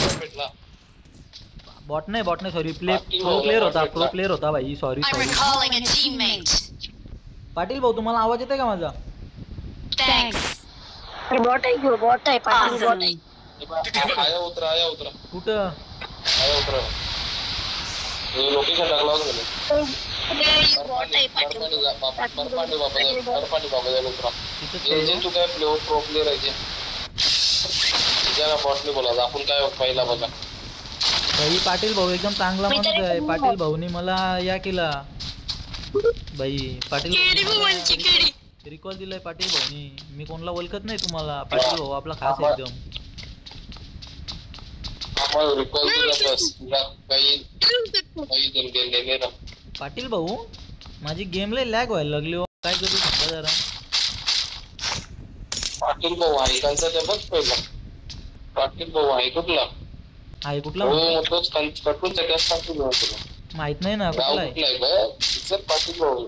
भेटला बॉट नाही sorry pro player होता भाई सॉरी पाटील भाऊ तुम्हाला आवाज येते का माझा बॉट आहे पाटील बॉट आहे आया उतरा कुठं आया उतरा लोकेशन टाकला होता बॉट आहे पाटील बर्फानी बाबा उतरा जे तू काय प्रो प्लेयर आहे जरा बॉटने बोला आपण काय पहिला बघा भाई पाटील भाऊ एकदम चांगला माणूस आहे पाटील भाऊनी मला या केला भाई पाटील रिकॉल दिलाय पाटील भाऊनी मी कोणाला ओळखत नाही तुम्हाला पाटील भाऊ आपला खास आहे एकदम पाटील भाऊ माझी गेम लय लॅग व्हायला लागली हो काय करू सांगा जरा पाटील भाऊ ऐकायचा ते बघ पहिला पाटील भाऊ आहे कुठला तोच कटून माहित नाही ना कुठला आहे पाटील भाऊ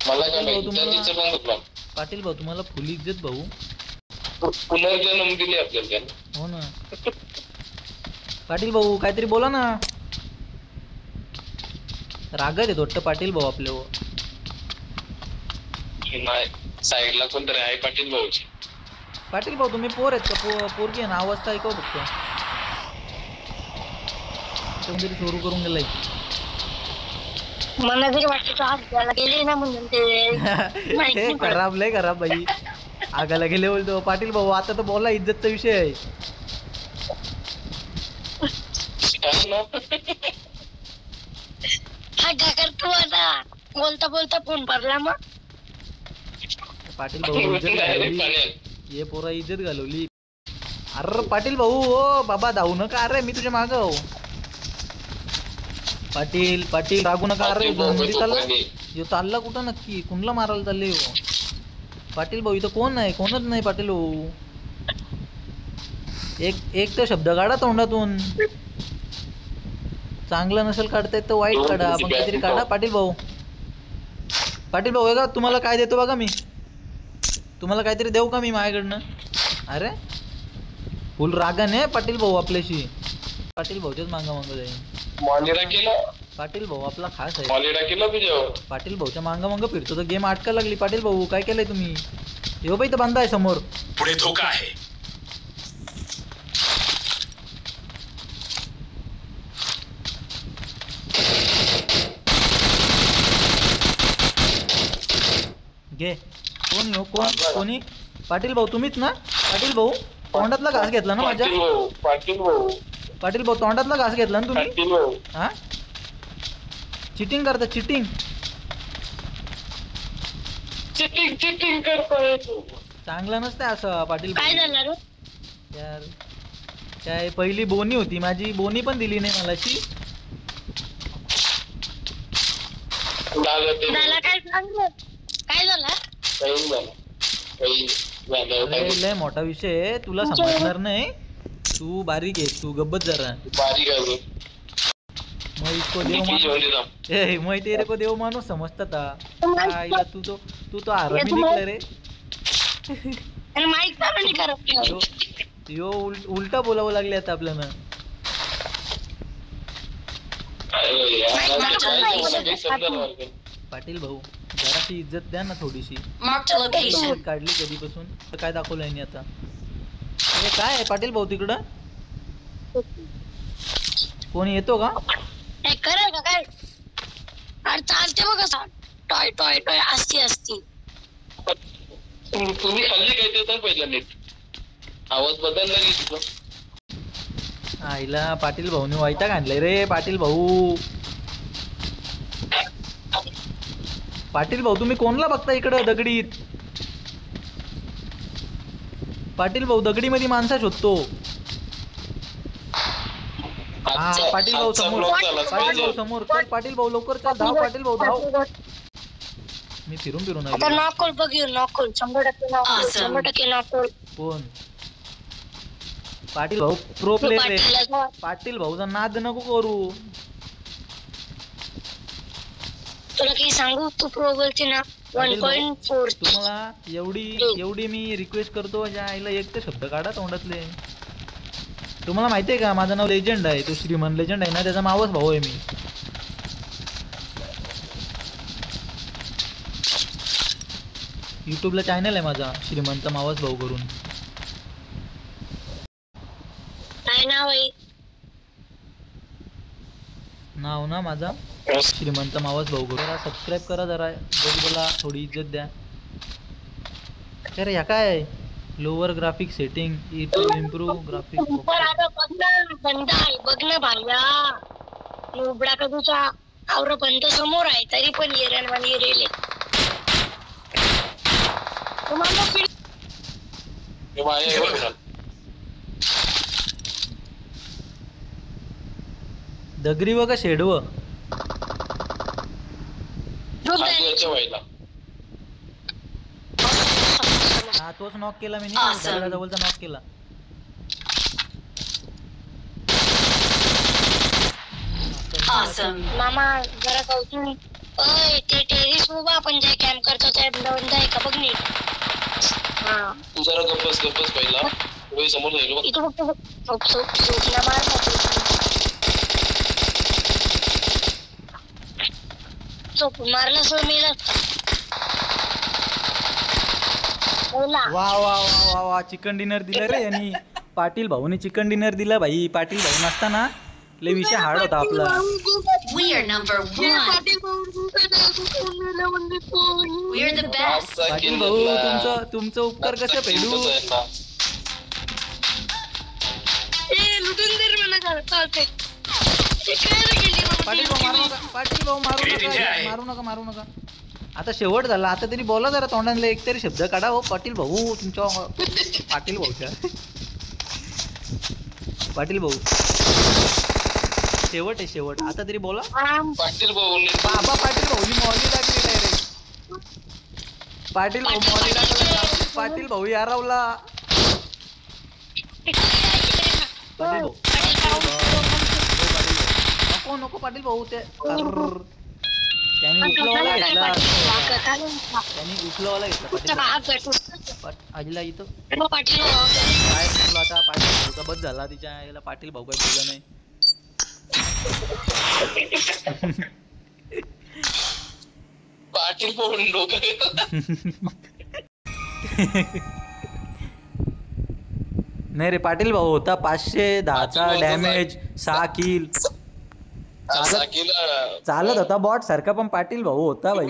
मला काय पाटील भाऊ तुम्हाला फुल इज्जत भाऊ पुनर्जन्म दिली आपल्याला हो ना पाटील भाऊ काहीतरी बोला ना रागत येतो वाटतं पाटील भाऊ आपल्या साईडला कोणतरी आहे पाटील भाऊची पाटील भाऊ तुम्ही पोर आहेत का पोरगी ना आवाज तर ऐकव फक्त कोणतरी चोरू करून गेलाय मला तरी वाटतं आज त्याला गेले ना म्हणून ते खराब लय खराब भाई आगाला गेले बोलतो पाटील भाऊ आता तर बोला इज्जतचा विषय आहे हा ढाकर तू आता बोलता फोन भरला मग पाटील भाऊ इज्जत घालवली ये पोरा इज्जत घालवली अरे पाटील भाऊ ओ बाबा धावू नका अरे मी तुझ्या माग पाटील रागू नका अरे चालला कुठं नक्की कुणला मारायला चालले हो पाटील भाऊ इथं कोणच नाही पाटील भाऊ एक तर शब्द काढा तोंडातून चांगलं नसेल काढता येत तर वाईट काढा पण काहीतरी काढा पाटील भाऊ बघा तुम्हाला काय देतो बघा मी तुम्हाला काहीतरी देऊ का मी माझ्याकडनं अरे फुल रागाने पाटील भाऊ आपल्याशी पाटील भाऊच्याच मांग जाईल पाटील भाऊ आपला खास आहे पाटील भाऊच्या मांग फिरतो तर गेम अटका लागली पाटील भाऊ काय केलंय तुम्ही यो बाई तर बांधा आहे समोर पुढे धोका आहे घे कोणी पाटील भाऊ तुम्हीच ना पाटील भाऊ तोंडातला घास घेतला ना माझ्या पाटील भाऊ तोंडातला घास घेतला ना तुम्ही हा चिटिंग करता चिटिंग करतोय चांगलं नसतं असं पाटील काय झालं रे यार काय पहिली बोनी होती माझी बोनी पण दिली नाही मला शी काय झालं लय मोठा विषय आहे तुला समजणार नाही तू बारीक आहे तू गब्बत जरा मैं तेरे को देव माणूस समजता था तू तो आरामी निघला रे यो उलटा बोलावं लागले आता आपल्याला पाटील भाऊ जराशी इज्जत द्या ना थोडीशी काढली कधीपासून काय दाखवलंय नाही आता काय आहे पाटील भाऊ तिकडं कोणी येतो का काय अरे चालते बघा टॉय टॉय टॉय असती तुम्ही खाल्ली काय ते तर पहिला नीट आवाज बदलला की तुझा आईला पाटील भाऊने वाईटा आणलाय रे पाटील भाऊ तुम्ही कोणला बघता इकडं दगडीत पाटील भाऊ दगडी मध्ये माणसा शोधतो हा पाटील भाऊ समोर चल पाटील भाऊ लवकर चल धाव पाटील भाऊ धाव मी फिरून आता नॉकआउट बघू नॉकआउट 100% नॉकआउट कोण पाटील भाऊ प्रो प्लेयर आहे पाटील भाऊचा नाद नको करू तुला काही सांगू तू प्रो बोलते ना 1.4 तुम्हाला एवढी मी रिक्वेस्ट करतो आईला एक तर शब्द काढा तोंडातले तुम्हाला माहिती आहे का माझं नाव लेजंड आहे, तो श्रीमंत लेजंड आहे ना, त्याचा मावस भाऊ आहे मी. युट्यूबला चॅनल आहे माझा श्रीमंत मावस भाऊ करून. काय नाव आहे? नाव ना माझा श्रीमंत मावस भाऊ करून. जरा सबस्क्राईब करा, जरा गरीबाला थोडी इज्जत द्या. अरे ह्या काय lower graphic setting to improve graphic. ऊपर आलं बघ ना, बंद आहे बघ ना भाया. उबडा का तुझा आवर बंद समोर आहे तरी पण येरणवाणी रेले. तुम्हाला हे माझ्या हे बघ ना. दगरी व का शेडव? खाली याच्या व्हायला. हा तोच नॉक केला मी, दगडाजवळचा नॉक केला. मामा जरा कौतुक. ओय ते टेरिस उभा आपण जे कॅम्प करतो त्या बंद आहे का बघ नीट. हा तू जरा गप्पस पहिला. डोळे समोर राहिलो बघ. इथं फक्त झोपला मार झोप मारला सर मेला. वा वा वा वा वा, चिकन डिनर दिलं रे यांनी. पाटील भाऊने चिकन डिनर दिला भाई. पाटील भाऊ नसताना लय विषय हार्ड होता आपला. We are number 1. We are the best. Patil भाऊ तुमचं उपकार कसं पेलू. पाटील भाऊ मारू नका. आता शेवट झाला, आता तरी बोला जरा तोंडाला एक तरी शब्द काढा. हो पाटील भाऊ तुमच्या पाटील भाऊच्या पाटील भाऊ शेवट आहे शेवट. आता तरी बोला. पाटील भाऊ बाबा पाटील भाऊनी मॉली टाकली डायरेक्ट. पाटील भाऊ मॉली टाकला. पाटील भाऊ यारावला. पाटील भाऊ नको पाटील भाऊ ते त्यांनी उचलवायला घेतला. आजीला इथं काय म्हटलं आता. पाटील भाऊचा बस झाला तिच्या याला. पाटील भाऊ काय बोलला नाही. पाटील भाऊ नाही रे, पाटील भाऊ होता 510चा डॅमेज, 6 किल चालत होता बॉट सारखा. पण पाटील भाऊ होता भाई.